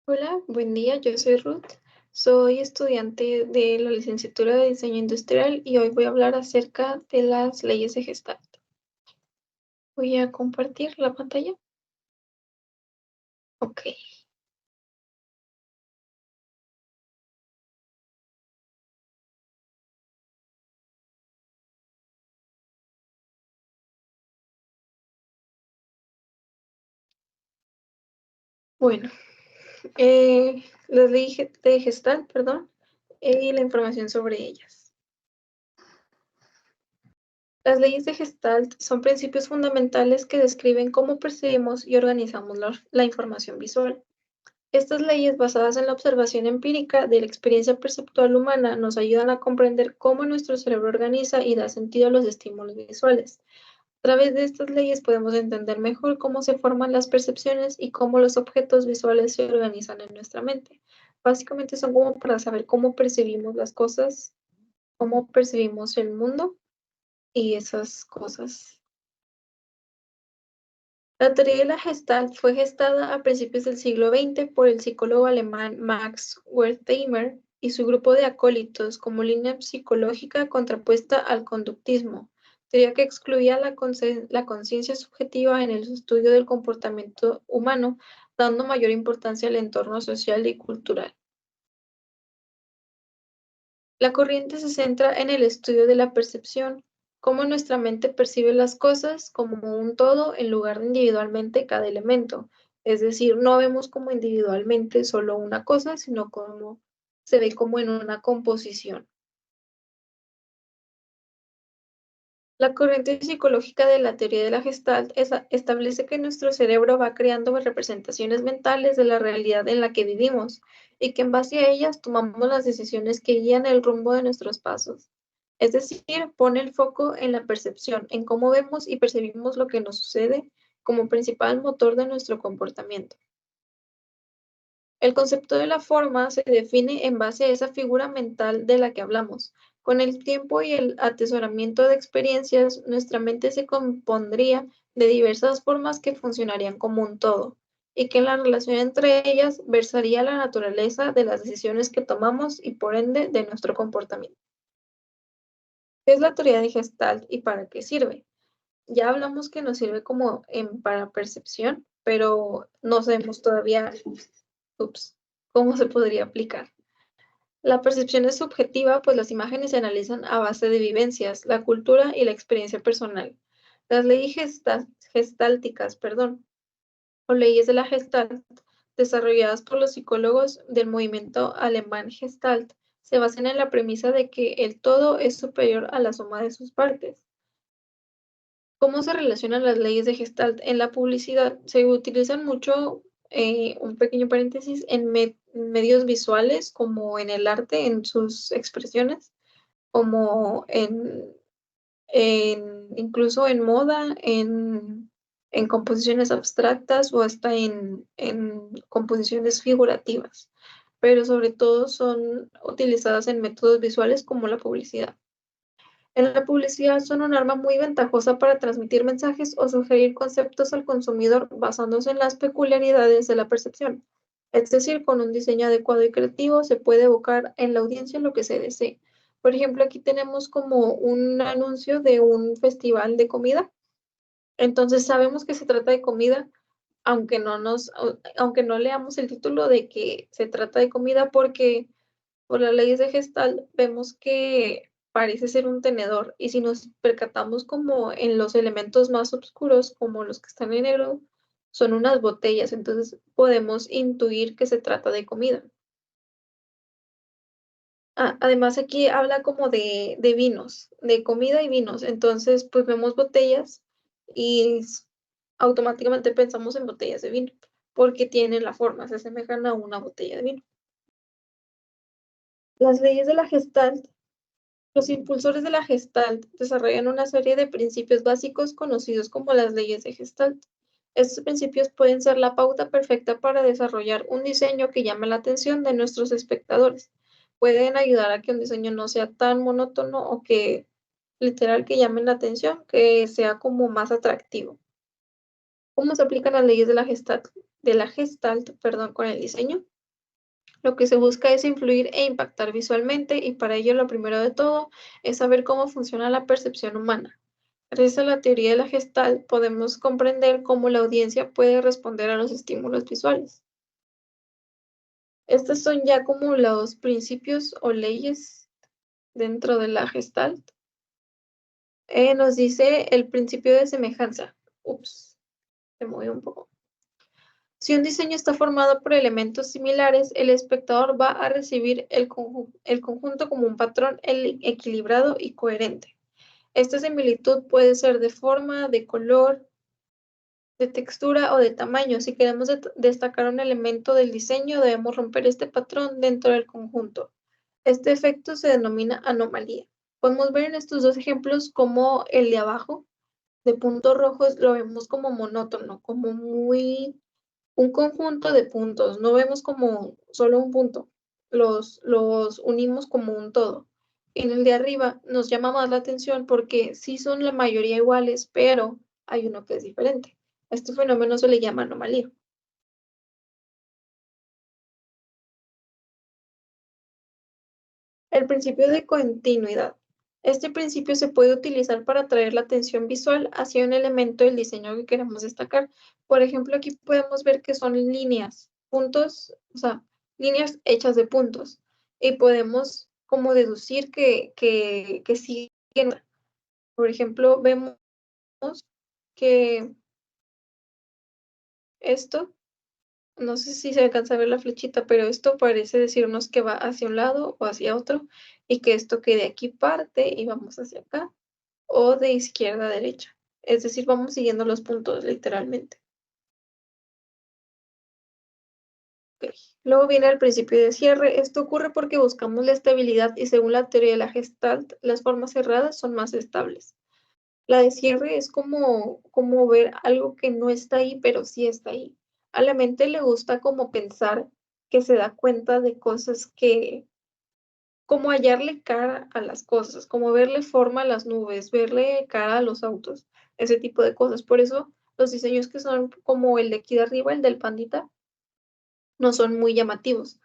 Hola, buen día, yo soy Ruth. Soy estudiante de la licenciatura de Diseño Industrial y hoy voy a hablar acerca de las leyes de Gestalt. Voy a compartir la pantalla. Ok, bueno, las leyes de Gestalt, perdón, y la información sobre ellas. Las leyes de Gestalt son principios fundamentales que describen cómo percibimos y organizamos la información visual. Estas leyes, basadas en la observación empírica de la experiencia perceptual humana, nos ayudan a comprender cómo nuestro cerebro organiza y da sentido a los estímulos visuales. A través de estas leyes podemos entender mejor cómo se forman las percepciones y cómo los objetos visuales se organizan en nuestra mente. Básicamente son como para saber cómo percibimos las cosas, cómo percibimos el mundo y esas cosas. La teoría de la Gestalt fue gestada a principios del siglo XX por el psicólogo alemán Max Wertheimer y su grupo de acólitos como línea psicológica contrapuesta al conductismo, teoría que excluía la conciencia subjetiva en el estudio del comportamiento humano, dando mayor importancia al entorno social y cultural. La corriente se centra en el estudio de la percepción, cómo nuestra mente percibe las cosas como un todo en lugar de individualmente cada elemento. Es decir, no vemos como individualmente solo una cosa, sino como se ve como en una composición. La corriente psicológica de la teoría de la Gestalt establece que nuestro cerebro va creando representaciones mentales de la realidad en la que vivimos y que en base a ellas tomamos las decisiones que guían el rumbo de nuestros pasos. Es decir, pone el foco en la percepción, en cómo vemos y percibimos lo que nos sucede como principal motor de nuestro comportamiento. El concepto de la forma se define en base a esa figura mental de la que hablamos. Con el tiempo y el atesoramiento de experiencias, nuestra mente se compondría de diversas formas que funcionarían como un todo, y que en la relación entre ellas versaría la naturaleza de las decisiones que tomamos y por ende de nuestro comportamiento. ¿Qué es la teoría de Gestalt y para qué sirve? Ya hablamos que nos sirve como para percepción, pero no sabemos todavía, ups, cómo se podría aplicar. La percepción es subjetiva, pues las imágenes se analizan a base de vivencias, la cultura y la experiencia personal. Las leyes gestálticas, perdón, o leyes de la Gestalt, desarrolladas por los psicólogos del movimiento alemán Gestalt, se basan en la premisa de que el todo es superior a la suma de sus partes. ¿Cómo se relacionan las leyes de Gestalt? En la publicidad se utilizan mucho, un pequeño paréntesis, en medios visuales, como en el arte, en sus expresiones, como incluso en moda, en composiciones abstractas o hasta en composiciones figurativas, pero sobre todo son utilizadas en métodos visuales como la publicidad. En la publicidad son un arma muy ventajosa para transmitir mensajes o sugerir conceptos al consumidor basándose en las peculiaridades de la percepción. Es decir, con un diseño adecuado y creativo se puede evocar en la audiencia lo que se desee. Por ejemplo, aquí tenemos como un anuncio de un festival de comida. Entonces sabemos que se trata de comida, aunque no leamos el título de que se trata de comida, porque por las leyes de Gestalt vemos que parece ser un tenedor, y si nos percatamos como en los elementos más oscuros, como los que están en negro, son unas botellas, entonces podemos intuir que se trata de comida. Además aquí habla como de vinos, de comida y vinos, entonces pues vemos botellas y automáticamente pensamos en botellas de vino, porque tienen la forma, se asemejan a una botella de vino. Las leyes de la Gestalt. Los impulsores de la Gestalt desarrollan una serie de principios básicos conocidos como las leyes de Gestalt. Estos principios pueden ser la pauta perfecta para desarrollar un diseño que llame la atención de nuestros espectadores. Pueden ayudar a que un diseño no sea tan monótono o que literal que llamen la atención, que sea como más atractivo. ¿Cómo se aplican las leyes de la Gestalt, perdón, con el diseño? Lo que se busca es influir e impactar visualmente y para ello lo primero de todo es saber cómo funciona la percepción humana. Gracias a la teoría de la Gestalt podemos comprender cómo la audiencia puede responder a los estímulos visuales. Estos son ya como los principios o leyes dentro de la Gestalt. Nos dice el principio de semejanza. Ups, se movió un poco. Si un diseño está formado por elementos similares, el espectador va a recibir el conjunto como un patrón equilibrado y coherente. Esta similitud puede ser de forma, de color, de textura o de tamaño. Si queremos destacar un elemento del diseño, debemos romper este patrón dentro del conjunto. Este efecto se denomina anomalía. Podemos ver en estos dos ejemplos como el de abajo, de puntos rojos, lo vemos como monótono, como muy un conjunto de puntos, no vemos como solo un punto, los unimos como un todo. En el de arriba nos llama más la atención porque sí son la mayoría iguales, pero hay uno que es diferente. A este fenómeno se le llama anomalía. El principio de continuidad. Este principio se puede utilizar para atraer la atención visual hacia un elemento del diseño que queremos destacar. Por ejemplo, aquí podemos ver que son líneas, puntos, o sea, líneas hechas de puntos. Y podemos como deducir que siguen. Por ejemplo, vemos que esto, no sé si se alcanza a ver la flechita, pero esto parece decirnos que va hacia un lado o hacia otro y que esto que de aquí parte y vamos hacia acá o de izquierda a derecha. Es decir, vamos siguiendo los puntos literalmente. Ok. Luego viene el principio de cierre. Esto ocurre porque buscamos la estabilidad y según la teoría de la Gestalt, las formas cerradas son más estables. La de cierre es como ver algo que no está ahí, pero sí está ahí. A la mente le gusta como pensar que se da cuenta de cosas que, como hallarle cara a las cosas, como verle forma a las nubes, verle cara a los autos, ese tipo de cosas. Por eso los diseños que son como el de aquí de arriba, el del pandita, no son muy llamativos.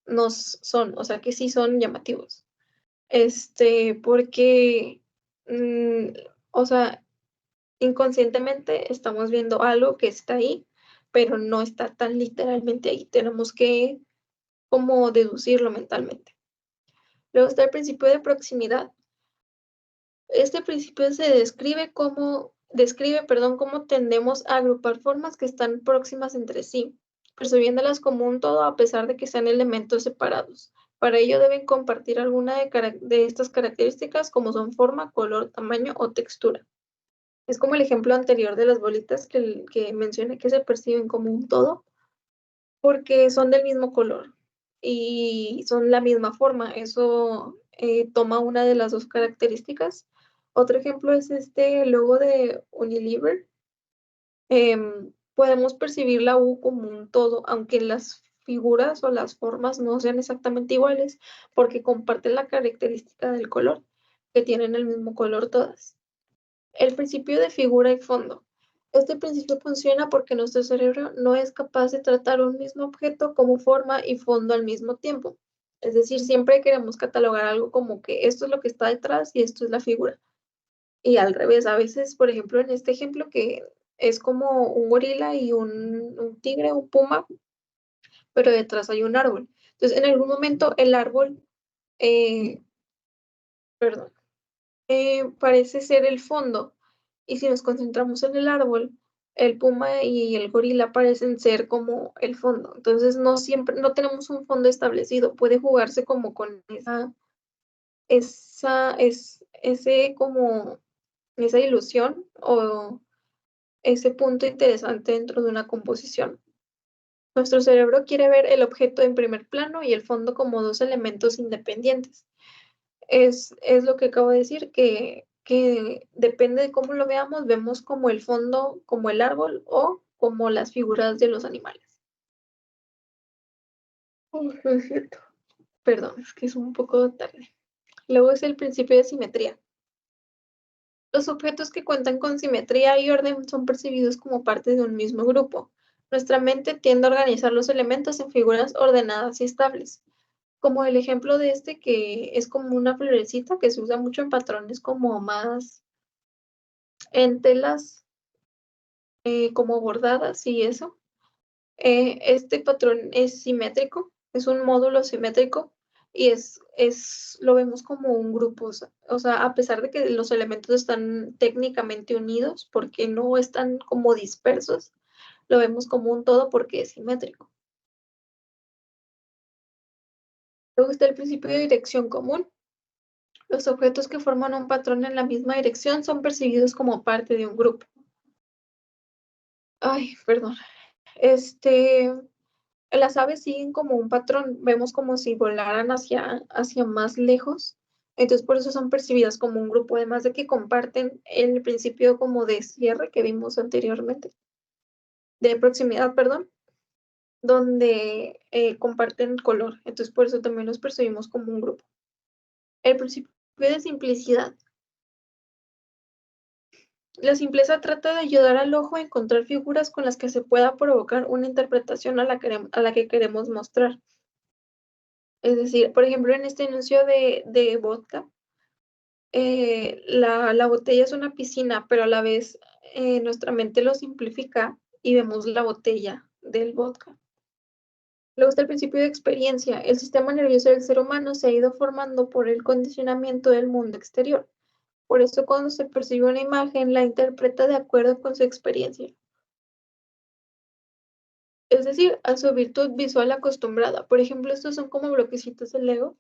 No son, o sea que sí son llamativos. Porque, o sea, inconscientemente estamos viendo algo que está ahí, pero no está tan literalmente ahí. Tenemos que como deducirlo mentalmente. Luego está el principio de proximidad. Este principio se describe, cómo tendemos a agrupar formas que están próximas entre sí, percibiéndolas como un todo a pesar de que sean elementos separados. Para ello deben compartir alguna de estas características como son forma, color, tamaño o textura. Es como el ejemplo anterior de las bolitas que mencioné que se perciben como un todo, porque son del mismo color y son la misma forma. Eso toma una de las dos características. Otro ejemplo es este logo de Unilever. Podemos percibir la U como un todo, aunque las figuras o las formas no sean exactamente iguales, porque comparten la característica del color, que tienen el mismo color todas. El principio de figura y fondo. Este principio funciona porque nuestro cerebro no es capaz de tratar un mismo objeto como forma y fondo al mismo tiempo. Es decir, siempre queremos catalogar algo como que esto es lo que está detrás y esto es la figura. Y al revés, a veces, por ejemplo, en este ejemplo que es como un gorila y un tigre, un puma, pero detrás hay un árbol. Entonces, en algún momento el árbol, eh, perdón, parece ser el fondo. Y si nos concentramos en el árbol, el puma y el gorila parecen ser como el fondo. Entonces no siempre, no tenemos un fondo establecido. Puede jugarse como con esa ilusión o ese punto interesante dentro de una composición. Nuestro cerebro quiere ver el objeto en primer plano y el fondo como dos elementos independientes. Es lo que acabo de decir, que depende de cómo lo veamos, vemos como el fondo, como el árbol o como las figuras de los animales. No es cierto. Perdón, es que es un poco tarde. Luego es el principio de simetría. Los objetos que cuentan con simetría y orden son percibidos como parte de un mismo grupo. Nuestra mente tiende a organizar los elementos en figuras ordenadas y estables, como el ejemplo de este que es como una florecita que se usa mucho en patrones como más en telas como bordadas y eso. Este patrón es simétrico, es un módulo simétrico y lo vemos como un grupo, o sea, a pesar de que los elementos están técnicamente unidos, porque no están como dispersos, lo vemos como un todo porque es simétrico. Luego está el principio de dirección común. Los objetos que forman un patrón en la misma dirección son percibidos como parte de un grupo. Ay, perdón. Este, las aves siguen como un patrón, vemos como si volaran hacia más lejos, entonces por eso son percibidas como un grupo, además de que comparten el principio como de cierre que vimos anteriormente, de proximidad, perdón, donde comparten color, entonces por eso también los percibimos como un grupo. El principio de simplicidad. La simpleza trata de ayudar al ojo a encontrar figuras con las que se pueda provocar una interpretación a la que queremos mostrar. Es decir, por ejemplo, en este anuncio de vodka, la botella es una piscina, pero a la vez nuestra mente lo simplifica y vemos la botella del vodka. Luego está el principio de experiencia. El sistema nervioso del ser humano se ha ido formando por el condicionamiento del mundo exterior. Por eso cuando se percibe una imagen, la interpreta de acuerdo con su experiencia. Es decir, a su virtud visual acostumbrada. Por ejemplo, estos son como bloquecitos de Lego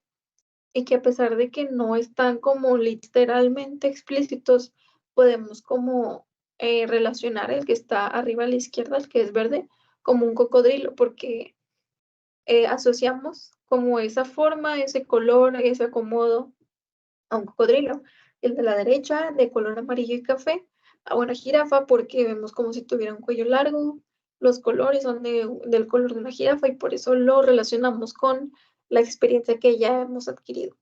y que a pesar de que no están como literalmente explícitos, podemos como relacionar el que está arriba a la izquierda, el que es verde, como un cocodrilo, porque asociamos como esa forma, ese color, ese acomodo a un cocodrilo. El de la derecha, de color amarillo y café, a una jirafa, porque vemos como si tuviera un cuello largo. Los colores son del color de una jirafa y por eso lo relacionamos con la experiencia que ya hemos adquirido.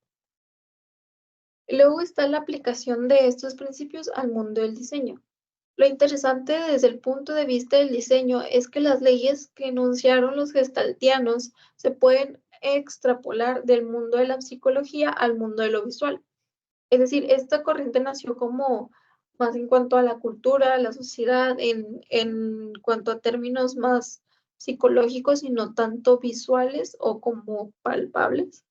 Luego está la aplicación de estos principios al mundo del diseño. Lo interesante desde el punto de vista del diseño es que las leyes que enunciaron los gestaltianos se pueden extrapolar del mundo de la psicología al mundo de lo visual. Es decir, esta corriente nació como más en cuanto a la cultura, a la sociedad, en cuanto a términos más psicológicos y no tanto visuales o como palpables,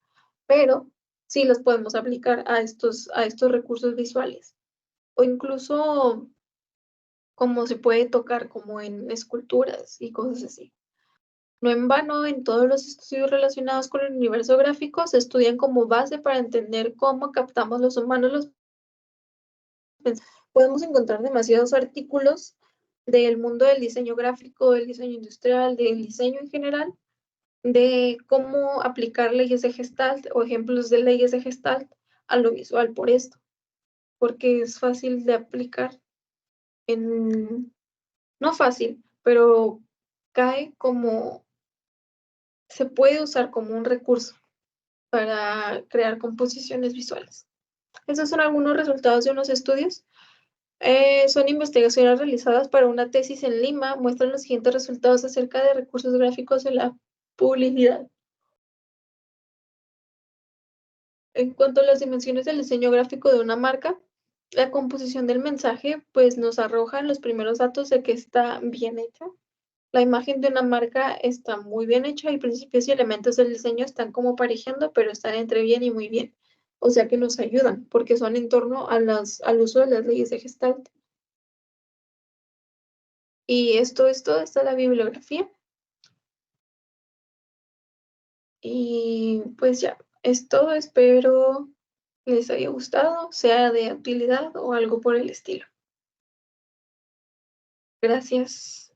pero sí los podemos aplicar a estos recursos visuales. O incluso como se puede tocar como en esculturas y cosas así. No en vano, en todos los estudios relacionados con el universo gráfico se estudian como base para entender cómo captamos los humanos los podemos encontrar demasiados artículos del mundo del diseño gráfico, del diseño industrial, del diseño en general, de cómo aplicar leyes de Gestalt o ejemplos de leyes de Gestalt a lo visual por esto, porque es fácil de aplicar en, no fácil, pero cae como, se puede usar como un recurso para crear composiciones visuales. Esos son algunos resultados de unos estudios. Son investigaciones realizadas para una tesis en Lima. Muestran los siguientes resultados acerca de recursos gráficos en la publicidad. En cuanto a las dimensiones del diseño gráfico de una marca, la composición del mensaje pues nos arroja los primeros datos de que está bien hecha. La imagen de una marca está muy bien hecha y principios y elementos del diseño están como parejiendo, pero están entre bien y muy bien. O sea que nos ayudan porque son en torno al uso de las leyes de Gestalt. Y esto es todo, esta es la bibliografía. Y pues ya, es todo. Espero les haya gustado, sea de utilidad o algo por el estilo. Gracias.